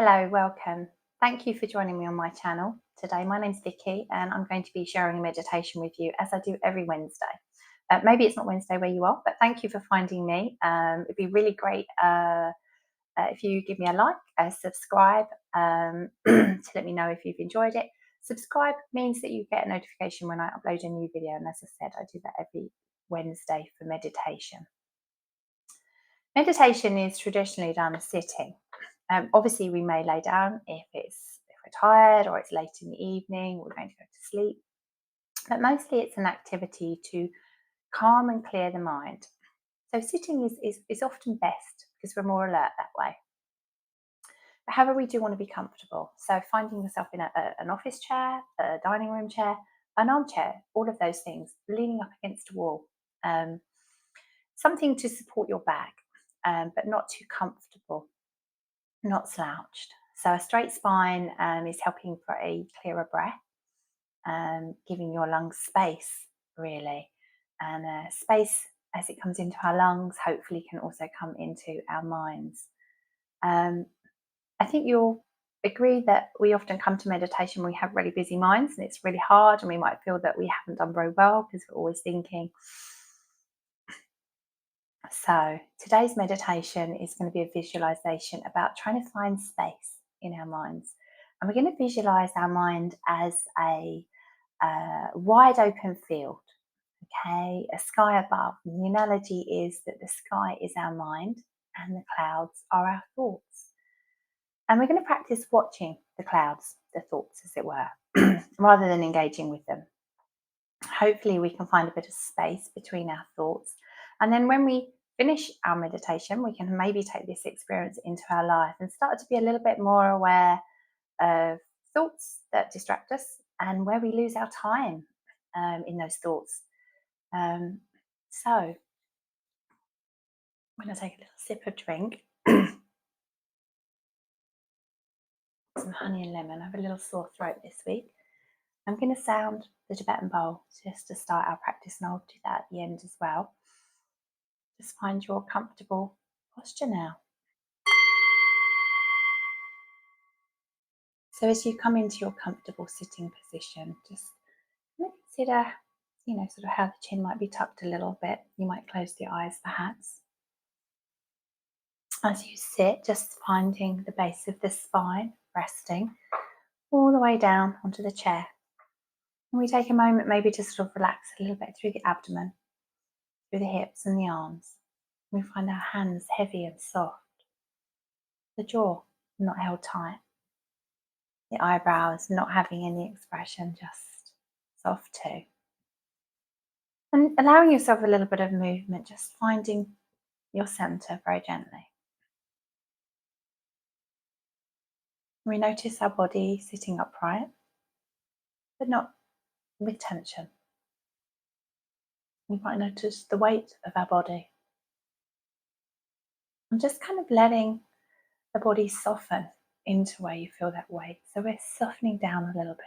Hello, welcome. Thank you for joining me on my channel today. My name's Vicky and I'm going to be sharing a meditation with you as I do every Wednesday. Maybe it's not Wednesday where you are, but thank you for finding me. It'd be really great if you give me a like, subscribe to let me know if you've enjoyed it. Subscribe means that you get a notification when I upload a new video, and as I said, I do that every Wednesday for meditation. Meditation is traditionally done sitting. Obviously, we may lay down if we're tired or it's late in the evening, we're going to go to sleep. But mostly it's an activity to calm and clear the mind. So sitting is often best because we're more alert that way. But however, we do want to be comfortable. So finding yourself in an office chair, a dining room chair, an armchair, all of those things, leaning up against a wall, something to support your back, but not too comfortable, not slouched. So a straight spine is helping for a clearer breath, giving your lungs space, really. And space, as it comes into our lungs, hopefully can also come into our minds. I think you'll agree that we often come to meditation, we have really busy minds and it's really hard, and we might feel that we haven't done very well because we're always thinking. So today's meditation is going to be a visualization about trying to find space in our minds. And we're going to visualize our mind as a wide open field, okay, a sky above. And the analogy is that the sky is our mind and the clouds are our thoughts. And we're going to practice watching the clouds, the thoughts as it were, rather than engaging with them. Hopefully we can find a bit of space between our thoughts. And then when we finish our meditation, we can maybe take this experience into our life and start to be a little bit more aware of thoughts that distract us and where we lose our time in those thoughts. So I'm going to take a little sip of drink. Some honey and lemon. I have a little sore throat this week. I'm going to sound the Tibetan bowl just to start our practice, and I'll do that at the end as well. Just find your comfortable posture now. So as you come into your comfortable sitting position, just consider, sort of how the chin might be tucked a little bit. You might close the eyes perhaps. As you sit, just finding the base of the spine resting all the way down onto the chair. And we take a moment maybe to sort of relax a little bit through the abdomen, through the hips and the arms. We find our hands heavy and soft. The jaw not held tight. The eyebrows not having any expression, just soft too. And allowing yourself a little bit of movement, just finding your center very gently. We notice our body sitting upright, but not with tension. We might notice the weight of our body. And just kind of letting the body soften into where you feel that weight. So we're softening down a little bit.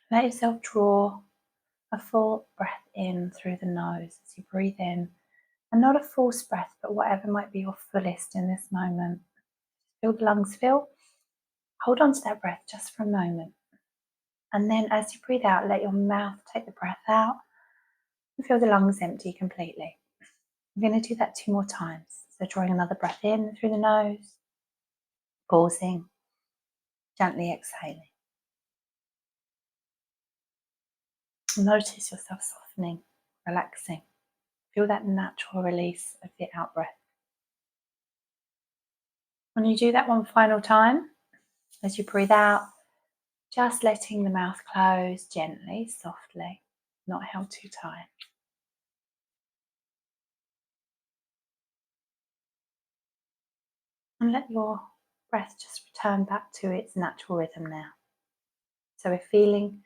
Let yourself draw a full breath in through the nose as you breathe in. And not a forced breath, but whatever might be your fullest in this moment. Feel the lungs fill. Hold on to that breath just for a moment. And then as you breathe out, let your mouth take the breath out and feel the lungs empty completely. I'm going to do that 2 more times. So drawing another breath in through the nose, pausing, gently exhaling. Notice yourself softening, relaxing. Feel that natural release of the out breath. When you do that one final time, as you breathe out, just letting the mouth close gently, softly, not held too tight. And let your breath just return back to its natural rhythm now. So we're feeling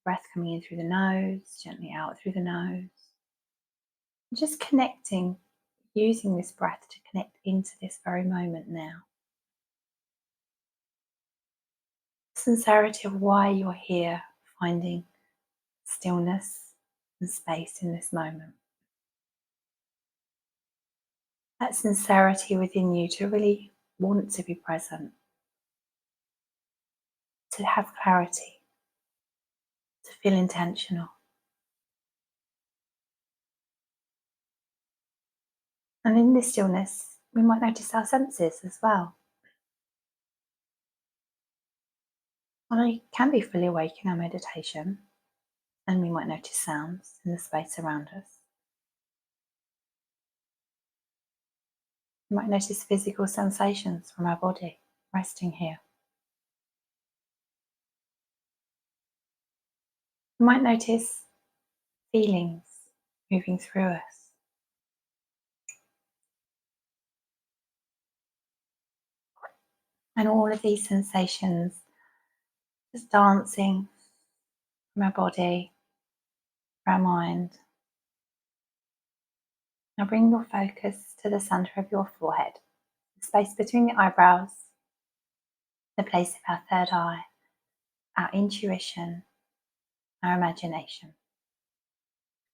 breath coming in through the nose, gently out through the nose. And just connecting, using this breath to connect into this very moment now. Sincerity of why you're here, finding stillness and space in this moment. that sincerity within you to really want to be present, to have clarity, to feel intentional. And in this stillness, we might notice our senses as well. And I can be fully awake in our meditation, and we might notice sounds in the space around us. We might notice physical sensations from our body resting here. We might notice feelings moving through us. And all of these sensations just dancing from our body, our mind. Now bring your focus to the center of your forehead, the space between the eyebrows, the place of our third eye, our intuition, our imagination.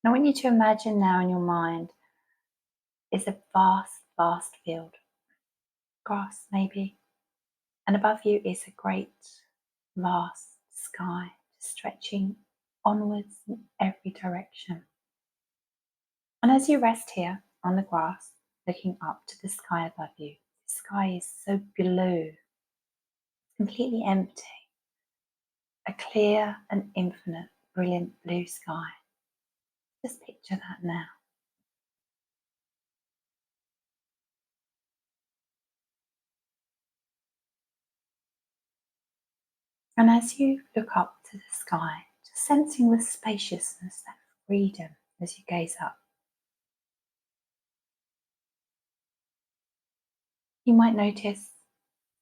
And I want you to imagine now in your mind is a vast, vast field, grass maybe, and above you is a great, vast sky stretching onwards in every direction. And as you rest here on the grass, looking up to the sky above you, the sky is so blue, completely empty, a clear and infinite, brilliant blue sky. Just picture that now. And as you look up to the sky, just sensing the spaciousness, that freedom as you gaze up, you might notice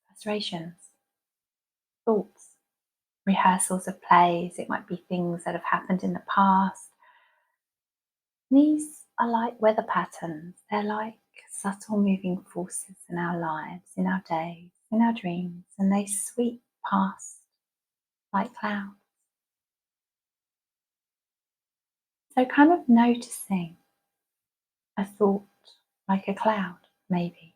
frustrations, thoughts, rehearsals of plays. It might be things that have happened in the past. These are like weather patterns. They're like subtle moving forces in our lives, in our days, in our dreams, and they sweep past like clouds. So kind of noticing a thought like a cloud, maybe.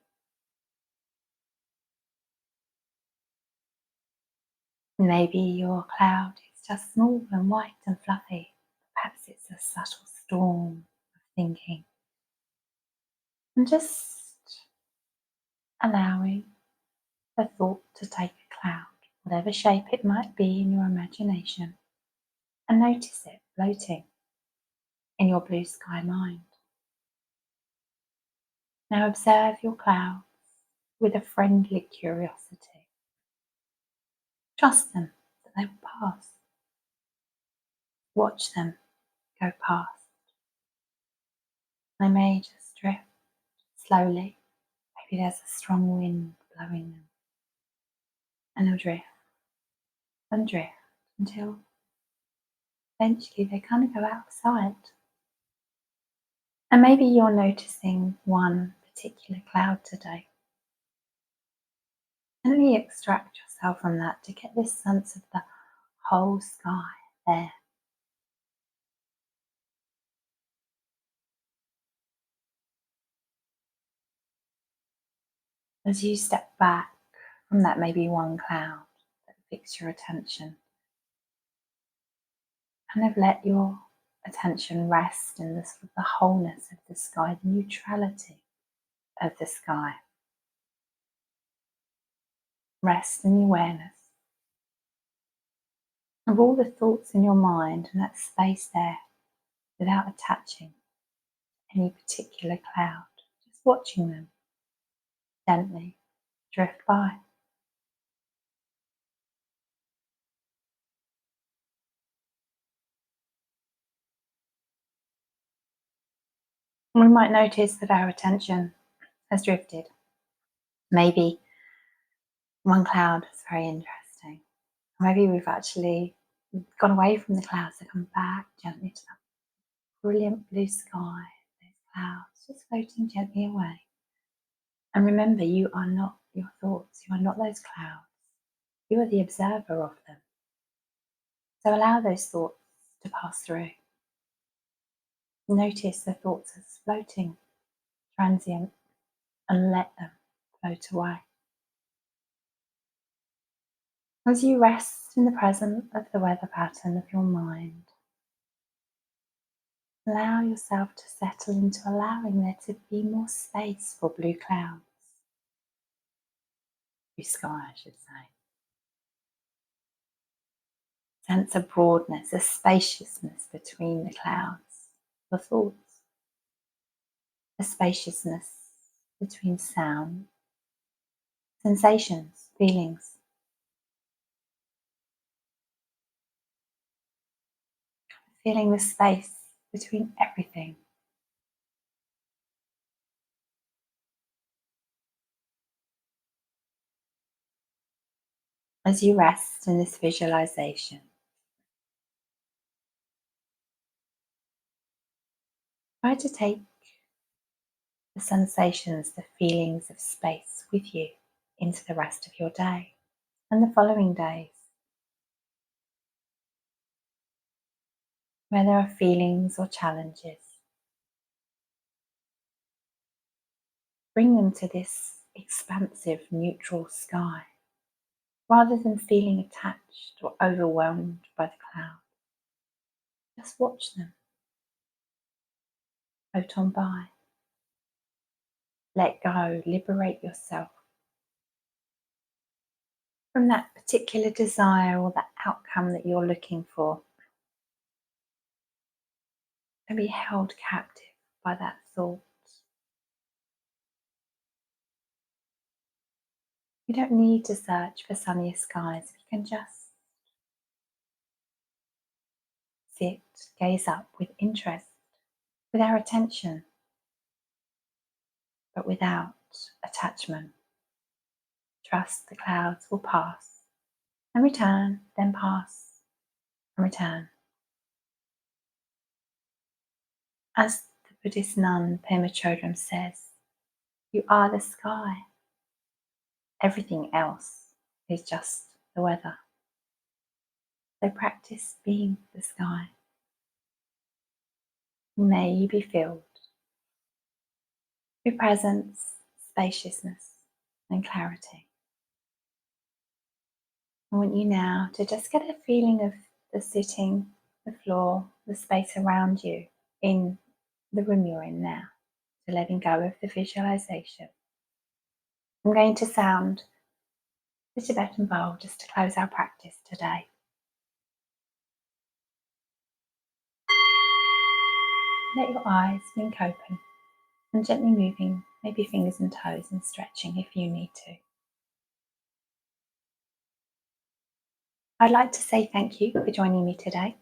Maybe your cloud is just small and white and fluffy. Perhaps it's a subtle storm of thinking. And just allowing the thought to take a cloud, whatever shape it might be in your imagination, and notice it floating in your blue sky mind. Now observe your clouds with a friendly curiosity. Trust them that they will pass. Watch them go past. They may just drift slowly. Maybe there's a strong wind blowing them. And they'll drift and drift until eventually they kind of go out of sight. And maybe you're noticing one particular cloud today. And really extract yourself from that to get this sense of the whole sky there. As you step back from that maybe one cloud that fixed your attention, kind of let your attention rest in the sort of the wholeness of the sky, the neutrality of the sky. Rest in the awareness of all the thoughts in your mind and that space there without attaching any particular cloud, just watching them gently drift by. We might notice that our attention has drifted. Maybe one cloud was very interesting. Maybe we've actually gone away from the clouds and come back gently to that brilliant blue sky, those clouds just floating gently away. And remember, you are not your thoughts, you are not those clouds. You are the observer of them. So allow those thoughts to pass through. Notice the thoughts as floating, transient, and let them float away. As you rest in the presence of the weather pattern of your mind, allow yourself to settle into allowing there to be more space for blue clouds. Blue sky, I should say. Sense a broadness, a spaciousness between the clouds, the thoughts. A spaciousness between sound, sensations, feelings. Feeling the space between everything. As you rest in this visualization, try to take the sensations, the feelings of space with you into the rest of your day and the following days. Where there are feelings or challenges, bring them to this expansive, neutral sky rather than feeling attached or overwhelmed by the cloud. Just watch them float on by. Let go, liberate yourself from that particular desire or that outcome that you're looking for. Don't be held captive by that thought. You don't need to search for sunnier skies. You can just sit, gaze up with interest, with our attention, but without attachment. Trust the clouds will pass and return, then pass and return. As the Buddhist nun Pema Chodron says, you are the sky. Everything else is just the weather. So practice being the sky. May you be filled with presence, spaciousness, and clarity. I want you now to just get a feeling of the sitting, the floor, the space around you in the room you're in now, to letting go of the visualization. I'm going to sound the Tibetan bowl just to close our practice today. Let your eyes blink open and gently moving, maybe fingers and toes, and stretching if you need to. I'd like to say thank you for joining me today.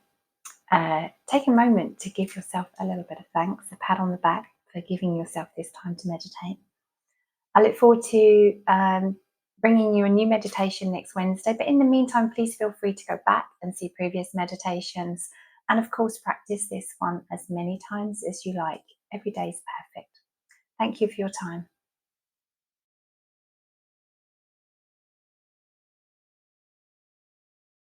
Take a moment to give yourself a little bit of thanks, a pat on the back for giving yourself this time to meditate. I look forward to bringing you a new meditation next Wednesday, but in the meantime, please feel free to go back and see previous meditations, and of course practice this one as many times as you like. Every day is perfect. Thank you for your time.